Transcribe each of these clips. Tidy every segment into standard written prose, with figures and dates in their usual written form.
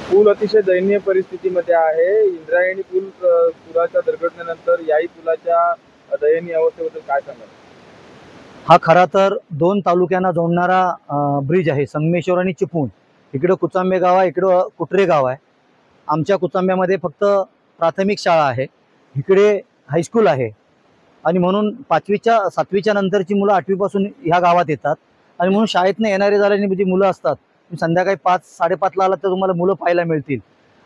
पूल अतिशय दयनीय परिस्थितीमध्ये आहे। इंद्रायणी पूल पुराच्या दुर्घटनेनंतर याही पुलाच्या दयनीय अवस्थेबद्दल काय सांगाल? हा खरा तर दोन तालुक्यांना जोडणारा ब्रिज आहे, संगमेश्वर आणि चिपळूण। इकडे कुचांबे गाव आहे, इकडे कुटरे गाव आहे। आमच्या कुचांब्यामध्ये फक्त प्राथमिक शाळा आहे, इकडे हायस्कूल आहे आणि म्हणून 5वीच्या 7वीच्या नंतरची मुलं 8वी पासून ह्या गावात येतात आणि म्हणून शाळेतनं येणारे झाल्याने जी मुलं असतात संध्याकाळी 5-5:30ला आला तर तुम्हाला मुलं पाहायला मिळतील।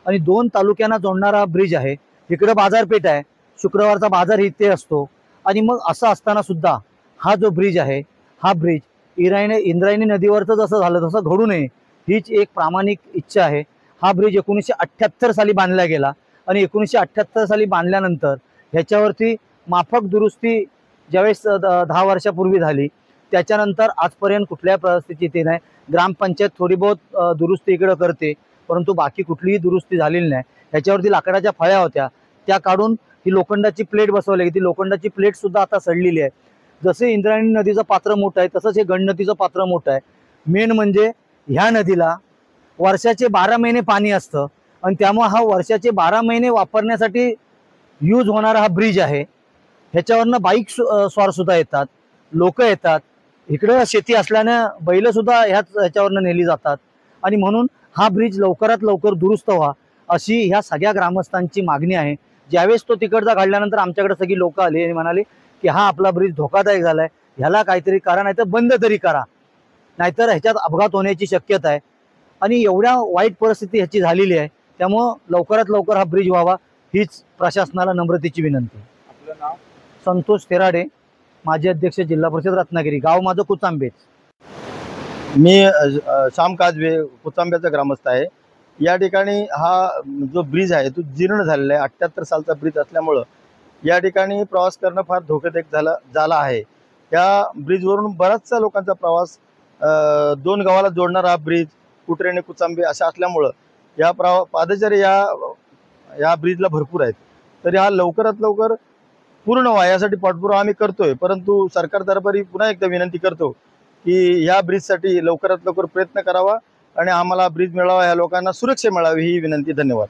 आणि दोन तालुक्यांना जोडणारा ब्रिज आहे, इकडे बाजारपेठ आहे, शुक्रवारचा बाजार इथे असतो आणि मग असं असताना सुद्धा हा जो ब्रिज आहे, हा ब्रिज इंद्रायणी नदीवरचं जसं झालं तसं घडू नये हीच एक प्रामाणिक इच्छा आहे। हा ब्रिज 1978 साली बांधला गेला आणि 1978 साली बांधल्यानंतर ह्याच्यावरती माफक दुरुस्ती ज्यावेळेस 10 वर्षापूर्वी झाली त्याच्यानंतर आजपर्यंत कुठल्या परिस्थितीत नाही। ग्रामपंचायत थोडी बहुत दुरुस्ती इकडे करते, परंतु बाकी कुठलीही दुरुस्ती झालेली नाही। ह्याच्यावरती लाकडाच्या फळ्या होत्या, त्या काढून ही लोखंडाची प्लेट बसवली गेली। ती लोखंडाची प्लेट सुद्धा आता सडलेली आहे। जसे इंद्रायणी नदीचं पात्र मोठं आहे तसंच हे गंड नदीचं पात्र मोठं आहे। मेन म्हणजे ह्या नदीला वर्षाचे 12 महिने पाणी असतं आणि त्यामुळे हा वर्षाचे 12 महिने वापरण्यासाठी यूज होणारा हा ब्रिज आहे। ह्याच्यावरनं बाईक स्वार सुद्धा येतात, लोक येतात, इकडं शेती असल्यानं बैल सुद्धा ह्याच्यावरनं नेली जातात आणि म्हणून हा ब्रिज लवकरात लवकर दुरुस्त व्हा अशी ह्या सगळ्या ग्रामस्थांची मागणी आहे। ज्यावेळेस तो तिकडचा काढल्यानंतर आमच्याकडे सगळी लोक आली आणि म्हणाली की हा आपला ब्रिज धोकादायक झालाय, ह्याला काहीतरी करा, नाहीतर बंद तरी करा, नाहीतर ह्याच्यात अपघात होण्याची शक्यता आहे। आणि एवढ्या वाईट परिस्थिती ह्याची झालेली आहे, त्यामुळं लवकरात लवकर हा ब्रिज व्हावा हीच प्रशासनाला नम्रतेची विनंती। आपलं नाव? संतोष तेराडे, माजी अध्यक्ष जिल्हा परिषद रत्नागिरी, गाव माझं कुचांबेच। मी श्याम काजवे कुचांब्याचा ग्रामस्थ आहे। या ठिकाणी हा जो ब्रिज आहे तो जीर्ण झालेला आहे। 78 सालचा ब्रिज असल्यामुळं या ठिकाणी प्रवास करणं फार धोकादायक झाला आहे। या ब्रिजवरून बऱ्याचशा लोकांचा प्रवास दोन गावाला जोडणारा हा ब्रिज कुटरे आणि कुचांबे अशा असल्यामुळं या पादचारी या ब्रिजला भरपूर आहेत। तरी हा लवकरात लवकर पूर्ण व्हा यासाठी पाठपुरावा आम्ही करतोय, परंतु सरकार दरबारी पुन्हा एकदा विनंती करतो की या ब्रिजसाठी लवकरात लवकर प्रयत्न करावा आणि आम्हाला ब्रिज मिळावा, या लोकांना सुरक्षा मिळावी ही विनंती। धन्यवाद।